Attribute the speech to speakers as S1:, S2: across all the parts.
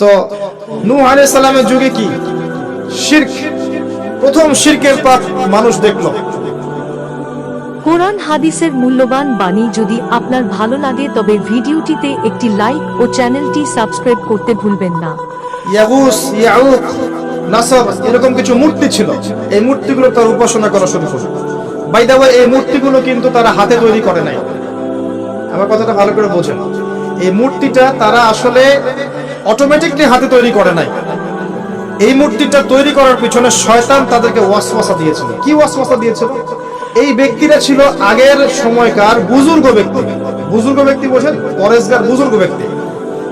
S1: তো নূহ আলাইহিস সালামের যুগে কি শিরক, প্রথম শিরকের পাপ মানুষ দেখলো।
S2: কোরআন হাদিসের মূল্যবান বাণী যদি আপনার ভালো লাগে তবে ভিডিওটিতে একটি লাইক ও চ্যানেলটি সাবস্ক্রাইব করতে ভুলবেন না।
S1: ইয়াগুস, ইয়াউক, নাসর এরকম কিছু মূর্তি ছিল। এই মূর্তিগুলো তার উপাসনা করা শুরু করলো। বাই দ্য ওয়ে, এই মূর্তিগুলো কিন্তু তারা হাতে তৈরি করে নাই। আমার কথাটা ভালো করে বোঝেন। এই মূর্তিটা তারা আসলে অটোমেটিকলি হাতে তৈরি করে নাই। এই মূর্তিটা তৈরি করার পিছনে শয়তান তাদেরকে ওয়াসওয়াসা দিয়েছিল। কি ওয়াসওয়াসা দিয়েছিল? এই ব্যক্তিরা ছিল আগের সময়কার বুজুর্গ ব্যক্তি। বুজুর্গ ব্যক্তি বোঝেন, পরেশগার বুজুর্গ ব্যক্তি।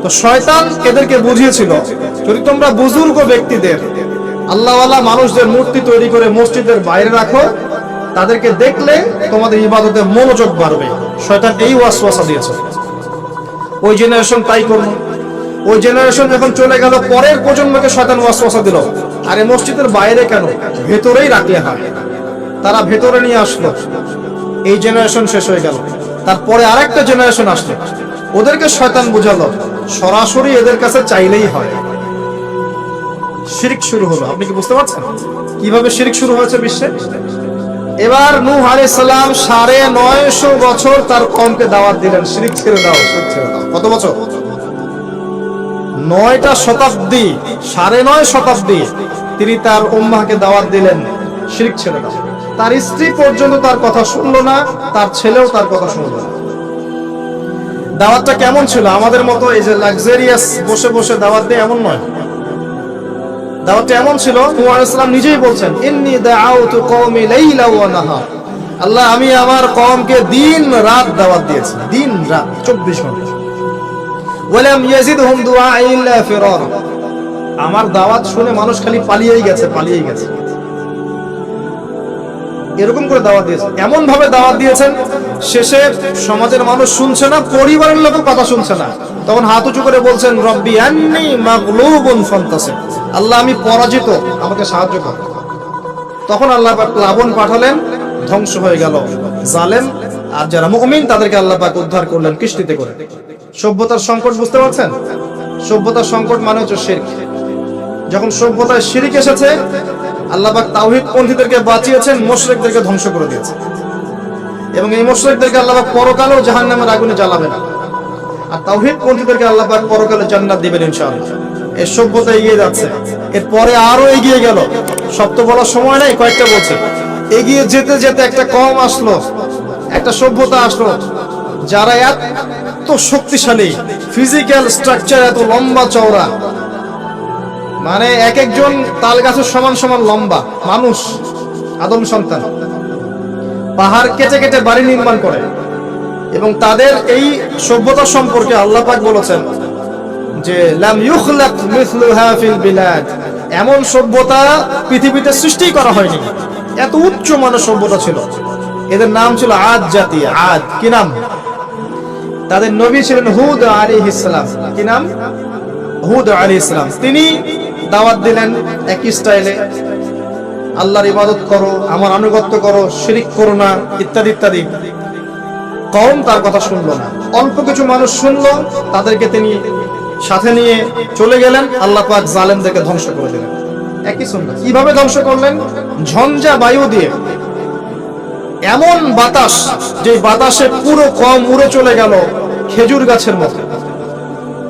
S1: তো শয়তান এদেরকে বুঝিয়েছিল, যদি তোমরা বুজুর্গ ব্যক্তিদের, আল্লাহওয়ালা মানুষদের মূর্তি তৈরি করে মসজিদের বাইরে রাখো, তাদেরকে দেখলে তোমাদের ইবাদতে মনোযোগ বাড়বে। শয়তান এই ওয়াসওয়াসা দিয়েছে। ওই জেনারেশন তাই করলো। ওই জেনারেশন যখন চলে গেল, পরের প্রজন্মকে শয়তান ওয়াসওয়াসা দিল, আরে মসজিদের বাইরে কেন, ভেতরেই রাখলে হয়। তারা ভেতরে নিয়ে আসলো। এই জেনারেশন শেষ হয়ে গেল। তারপরে আরেকটা জেনারেশন আসলো, ওদেরকে শয়তান বুঝালো সরাসরি এদের কাছে চাইলেই হয়। শিরক শুরু হলো। আপনি কি বুঝতে পারছেন কিভাবে শিরক শুরু হয়েছে বিশ্বে? এবার নূহ আলাইহিস সালাম ৯৫০ বছর তার কওমকে দাওয়াত দিলেন, শিরক ছেড়ে দাও, শিরক ছেড়ে দাও। কত বছর? ৯টা শতাব্দী, ৯.৫ শতাব্দী তিনি তার উম্মাহকে দাওয়াত দিলেন, শিরক ছেড়ে দাও। তার স্ত্রী পর্যন্ত তার কথা শুনলো না, তার ছেলেও তার কথা শুনলো না। দাওয়াতটা কেমন ছিল? আমাদের মতো এই যে লাক্সারিয়াস বসে বসে দাওয়াত দেয় এমন নয়। দাওয়াতটা এমন ছিল, নূহ আলাইহিস সালাম নিজেই বলছেন, ইন্নী দাআউতু কওমি লাইলা ওয়া নাহার। আল্লাহ, আমি আমার কওমকে দিন রাত দাওয়াত দিয়েছি, দিন রাত 24 ঘন্টা। ওয়ালাম ইয়াজিদহুম দুআই ইল্লা ফিরার। আমার দাওয়াত শুনে মানুষ খালি পালিয়েই গেছে, পালিয়েই গেছে। এরকম করে দাওয়াত দিয়েছেন, এমন ভাবে দাওয়াত দিয়েছেন, শেষে সমাজের মানুষ শুনছে না, পরিবারের লোকও কথা শুনছে না। তখন হাত উঁচু করে বলছেন, রব্বি আন্নী মাগলুবুন ফান্তাসির। আল্লাহ, আমি পরাজিত, আমাকে সাহায্য কর। তখন আল্লাহ পাক প্লাবন পাঠালেন, ধ্বংস হয়ে গেল জালেম। আর যারা মুমিন তাদেরকে আল্লাহ পাক উদ্ধার করলেন কিস্তিতে করে। সভ্যতার সংকট বুঝতে পারছেন? সভ্যতার সংকট মানে হচ্ছে শিরক। যখন সভ্যতায় শিরক এসেছে, আল্লাহ পাক তাওহীদ পন্থীদেরকে বাঁচিয়েছেন, মুশরিকদেরকে ধ্বংস করে দিয়েছেন। এবং এই মুশরিকদেরকে আল্লাহ পাক পরকালেও জাহান্নামের আগুনে জ্বালাবেন, আর তাওহীদ পন্থীদেরকে আল্লাহ পাক পরকালে জান্নাত দিবেন ইনশাআল্লাহ। এই সভ্যতা এগিয়ে যাচ্ছে, এরপরে আরো এগিয়ে গেল। সব তো বলার সময় নাই, কয়েকটা বলছে। এগিয়ে যেতে যেতে একটা কওম আসলো, একটা সভ্যতা আসলো, যারা এত শক্তিশালী, ফিজিক্যাল স্ট্রাকচার এত লম্বা চওড়া, মানে এক একজন তাল গাছের সমান সমান লম্বা মানুষ, আদম সন্তান। পাহাড় কেটে কেটে বাড়ি নির্মাণ করে। এবং তাদের এই সভ্যতা সম্পর্কে আল্লাহ পাক বলেছেন যে লাম ইউখলাক মিসলুহা ফিল বিলাদ। এমন সভ্যতা পৃথিবীতে সৃষ্টি করা হয়নি। এত উচ্চ মানের সভ্যতা ছিল। এদের নাম ছিল আদ জাতি। আদ কি নাম? তাদের নবী ছিলেন হুদ আলাইহিস সালাম। কি নাম? হুদ আলাইহিস সালাম। তিনি দাওয়াত দিলেন একই স্টাইলে, আল্লাহর ইবাদত করো, আমার আনুগত্য করো, শিরক করো না, ইত্যাদি ইত্যাদি। কওম তার কথা শুনলো না। অল্প কিছু মানুষ শুনলো, তাদেরকে তিনি সাথে নিয়ে চলে গেলেন। আল্লাহ পাক জালেমদেরকে ধ্বংস করে দিলেন। একই সুন্নাহ। কিভাবে ধ্বংস করলেন? ঝঞ্ঝা বায়ু দিয়ে। এমন বাতাস, যে বাতাসে পুরো কওম উড়ে চলে গেল খেজুর গাছের মতো,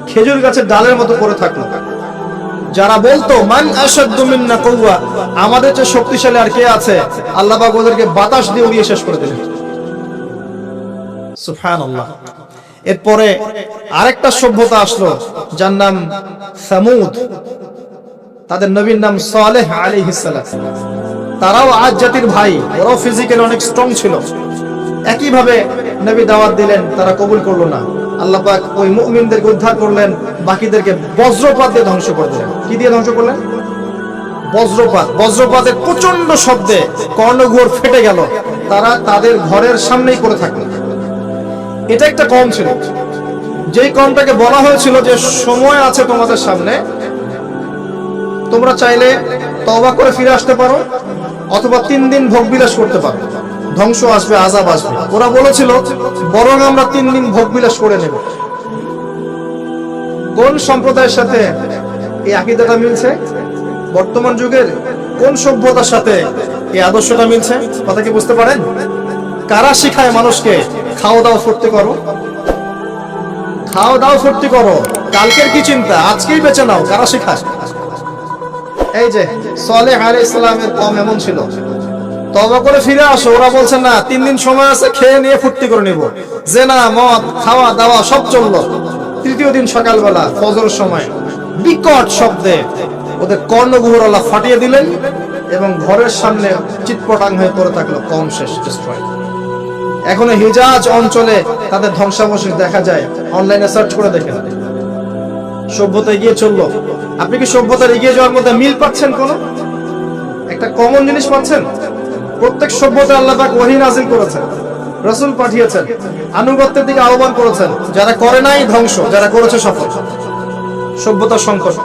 S1: খেজুর গাছের ডালের মতো পড়ে থাকলো। যারা বলতো মান আশাদ্দু মিন্না কুওয়া, আমাদের চেয়ে শক্তিশালী আর কে আছে, আল্লাহ পাক ওদেরকে বাতাস দিয়ে উড়িয়ে শেষ করে দিলেন। সুবহানাল্লাহ। এরপরে আরেকটা সভ্যতা আসলো, যার নাম সামুদ। তাদের নবীর নাম সালেহ আলাইহিস সালাম। তারাও আদ জাতির ভাই, ওরাও ফিজিক্যালি অনেক স্ট্রং ছিল। একই ভাবে নবী দাওয়াত দিলেন, তারা কবুল করলো না। আল্লাহ পাক ওই মুমিনদেরকে উদ্ধার করলেন, বাকিদেরকে বজ্রপাত দিয়ে ধ্বংস করে দিলেন। কি দিয়ে ধ্বংস করলেন? বজ্রপাত। বজ্রপাতের প্রচন্ড শব্দে কর্ণঘোর ফেটে গেল। তারা তাদের ঘরের সামনেই পড়ে থাকলো। এটা একটা কওম ছিল, যেই কওমটাকে বলা হয়েছিল যে সময় আছে তোমাদের সামনে, তোমরা চাইলে তওবা করে ফিরে আসতে পারো, অথবা 3 দিন ভোগবিলাস করতে পারো, ধ্বংস আসবে, আযাব আসবে। ওরা বলেছিল বরং আমরা 3 দিন ভোগবিলাস করে নেব। কোন সম্প্রদায়ের সাথে এই আকীদাটা মিলছে? বর্তমান যুগের কোন সভ্যতার সাথে এই আদর্শটা মিলছে? কথা কি বুঝতে পারেন? কারা শিখায় মানুষকে খাও দাও ফুর্তি করো, খাও দাও ফুর্তি করো, কালকের কি চিন্তা, আজকেই বেঁচে নাও? কারা শিখায়? এই যে সালেহ আলাইহিস সালামের কওম এমন ছিল, তওবা করে ফিরে আসো। ওরা বলছে না, 3 দিন সময় আছে, খেয়ে নিয়ে ফুর্তি করে নিব, জেনা মদ খাওয়া দাওয়া সব চললো। তৃতীয় দিন সকালবেলা ফজরের সময় বিকট শব্দে ওদের কর্ণগুহর আল্লাহ ফাটিয়ে দিলেন এবং ঘরের সামনে চিৎপটাং হয়ে পড়ে থাকলো, কম শেষ, ডিস্ট্রয়। এখনো হিজাজ অঞ্চলে তাদের ধ্বংসাবশেষ দেখা যায়, অনলাইনে সার্চ করে দেখেন। সভ্যতা এগিয়ে চললো। আপনি কি সভ্যতার এগিয়ে যাওয়ার মধ্যে মিল পাচ্ছেন? কোন একটা কমন জিনিস পাচ্ছেন? প্রত্যেক সভ্যতা আল্লাহ পাক ওহী নাযিল করেছেন, রাসূল পাঠিয়েছেন, আনুগত্যের দিকে আহ্বান করেছেন। যারা করে নাই ধ্বংস, যারা করেছে সফল। সভ্যতার সংকট।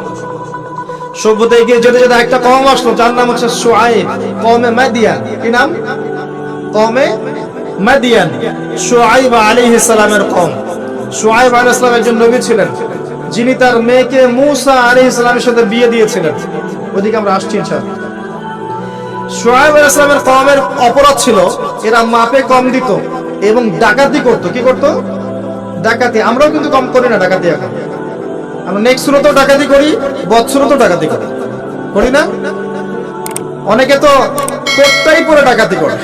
S1: সভ্যতা এগিয়ে যেতে যেতে একটা কওম আসলো, যার নাম হচ্ছে শুআইব, কওমে মাদিয়ান। কি নাম? কওমে মাদিয়ান। শুআইব আলাইহিস সালামের কওম। শুআইব আলাইহিস সালাম একজন নবী ছিলেন, যিনি তার মেয়েকে মূসা আলাইহিস সালামের সাথে বিয়ে দিয়েছিলেন। ওদিকে আমরা আসছি ইনশাআল্লাহ। শুআইব আলাইহিস সালামের কওমের অপরাধ ছিল, এরা মাপে কম দিত এবং ডাকাতি করত। কি করত? ডাকাতি। আমরাও কিন্তু কম করি না ডাকাতি। এখন আমরা নেক্সট সুরতেও ডাকাতি করি, বৎসুরতেও ডাকাতি করি, করি না? অনেকে তো কোটটাই পরে ডাকাতি করে,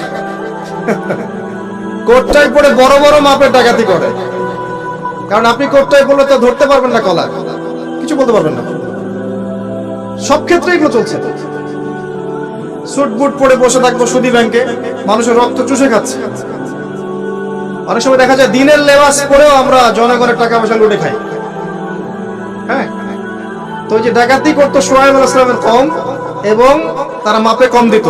S1: কোটটাই পরে বড় বড় মাপের ডাকাতি করে। কারণ আপনি কোটটাই পরলে তো ধরতে পারবেন না কলা, কিছু বলতে পারবেন না। সব ক্ষেত্রে এগুলো চলছে। স্যুট বুট পরে বসে থাকবো সুদী ব্যাংকে, মানুষের রক্ত চুষে খাচ্ছে। অনেক সময় দেখা যায় দিনের লেবাস পরেও আমরা জনগণের টাকা পয়সা লুটে খাই। হ্যাঁ, তো ওই যে ডাকাতি করতো শুআইব আলাইহিস সালামের কওম, এবং তারা মাপে কম দিত।